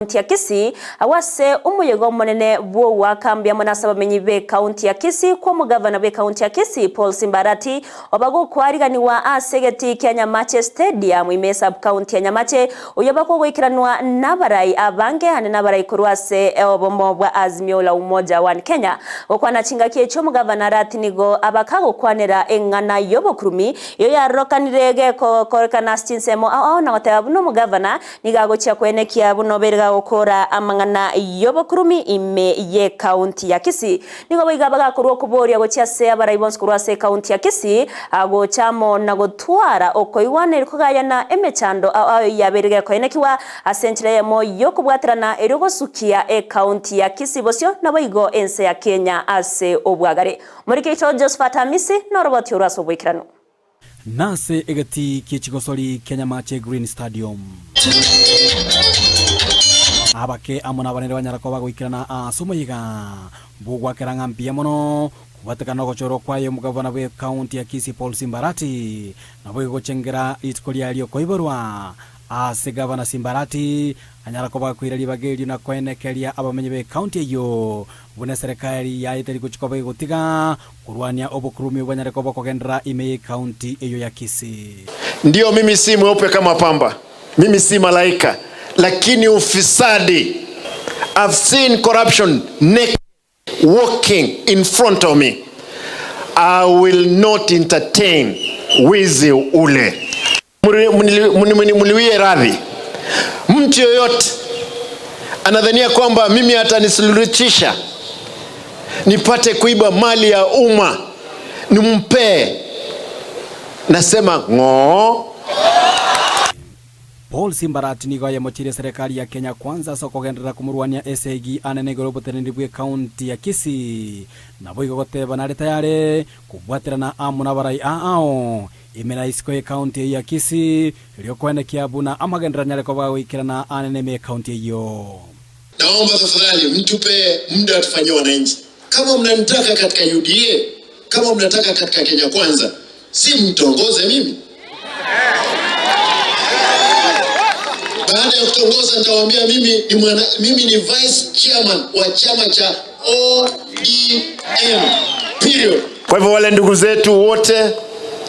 Kaunti ya Kisii awase umuyego monene bwo wakambya munasaba menyi be kaunti ya Kisii kwa mugavana be kaunti ya Kisii Paul Arati obago kwariganiwa asegeti kya Nyamira Stadium ime sub kaunti ya Nyamira uyobako gwikiranwa nabarai abange ane nabarai kurwase obomo bwa azimio la umoja wa Kenya okwana chingakie cyo mugavana Arati nigo abakago kwanera engana yobokurumi yo yarokanirege ko korkana stinsemo ao na watabu no mugavana nigago cya kwenekia buno berga okora amangana yobokurumi ime ye kaunti ya Kisii nigo bigabaga kurwo kuboria go cyase abarayibons kurwase kaunti ya Kisii ago chamo nagotwara okoiwane kugayana emechando yaberege koenekiwa asenchire mo yokubwatirana erogosukia kaunti ya Kisii bosyo naboigo ense ya Kenya ase obwagare murikito Josephat Amisi no roboti uraso bwikirano nase egati kichigosori Kenya Mache Green Stadium abake amona banere banyarako bagwikirana asumoyiga bugwa keranga mpia mono kubatekana gochoro kwayo mugavana we county ya Kisii Paul Arati nabo igochengera itkoli alio koiborwa ase Gavana Arati anyarako bakwirali bageli na kwenekeria abamenye be county yo bune serikali ya itari kuchikoba igutiga kurwania obukurumi banyarako bakogendera ime county eyo ya Kisii. Ndio mimi si mweupe kama pamba, mimi si malaika, lakini ufisadi, I've seen corruption naked walking in front of me. I will not entertain wizi ule. Muliwie radhi. Mtu yoyote anadhania kwamba mimi atanisuluhisha nipate kuiba mali ya umma nimpe, nasema ngo. Paul Arati nigo yamochire serikali ya Kenya kwanza soko gendera kumurwania SAG anene gorobotenende bwe county ya Kisii nabo igoteba na leta yare kubwatirana amuna barai ao imera isko ya county ya Kisii iliyo kwenekia buna amagendera nyareko bagwikirana anene me county hiyo. Naomba tafadhali mtupe muda tufanyie wananchi. Kama mnanitaka katika UDA, kama mnataka katika Kenya kwanza, si mtongoze mimi. Baada ya kutongoza nitawaambia mimi ni vice chairman wa chama cha ODM. Period. Kwa hivyo wale ndugu zetu wote,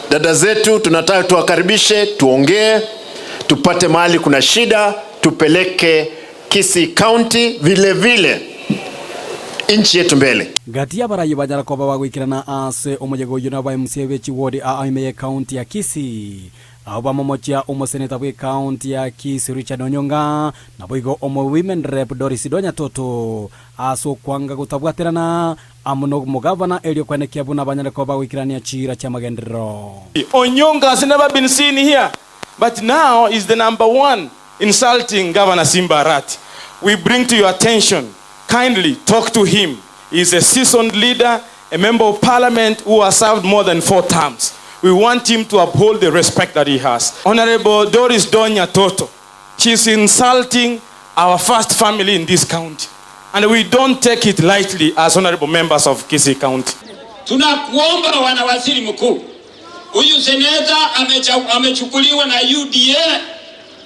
dada zetu, tunataka tuwakaribishe, tuongee, tupate mahali kuna shida, tupeleke Kisii County vile inchi yetu mbele. Gatia barayi banyarako bagwikirana ase omujego yuna ba MCA ward ime county ya Kisii aba momochia umuseneta bwe county ya Kisii Richard Onyonga naboigo omo women rep Doris Donya Toto aso kwanga gutabwaterana amuno mugavana elio kwenekia buna banyarako bagwikirania chira cha magendero. Onyonga has never been seen here, but now is the number one insulting Gavana Arati. We bring to your attention, kindly talk to him. He is a seasoned leader, a member of parliament who has served more than 4 terms. We want him to uphold the respect that he has. Honorable Doris Donya Toto, she is insulting our first family in this county. And we don't take it lightly as honorable members of Kisii County. Tunakuomba wanawaziri mkuu, huyu seneta amechukuliwa na UDA,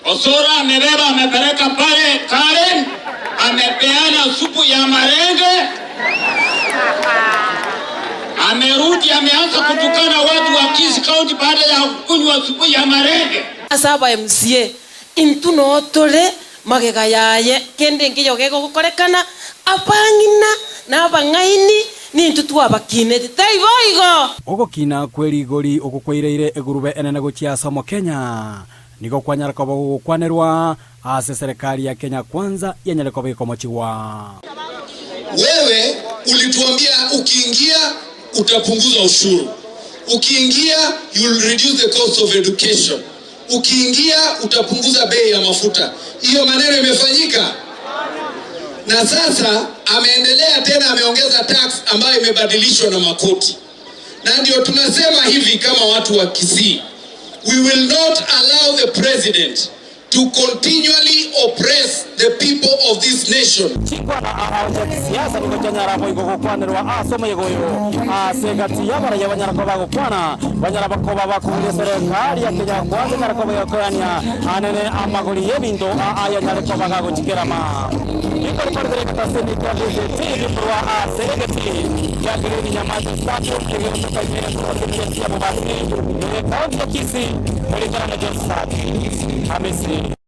Osora amebeba amepeleka pale Karen, amepeana supu ya marenge, amerudi ameanza kutukana watu wa Kisii County baada ya kunywa supu ya marenge. Asaba MCA intuno tole magega yaye kende ngiyo gego gukorekana apangina na bangaini ni ntutu abakine taiboigo ogokina kweli goli okukweire egurube enene gochia somo Kenya nigo kwanyarako bagukwanerwa ase serikali ya Kenya kwanza yenyereko bikomochiwa. Wewe ulituambia ukiingia utapunguza ushuru, ukiingia you'll reduce the cost of education, ukiingia utapunguza bei ya mafuta. Hiyo maneno imefanyika? Na sasa ameendelea tena, ameongeza tax ambayo imebadilishwa na makoti. Na ndio tunasema hivi kama watu wa Kisii, we will not allow the president to continually oppress the people of this nation. Chikwana ahawanya kisiasa niko chanyara boigo gukwanirwa asoma yegoyo asegati yabara yabanyara ko bagukwana banyara bakoba bakunde serikali ya Kenya kwanza nyara ko bayokorania anene amagori yebindo aya nyara ko bagago chikerama iko pardere kataseni kwa TV pro asegati ya greni nyamaza sapo kile mtakayene kwa ya mabasi ni kaunti ya Kisii, Mwalimu John Hamisi.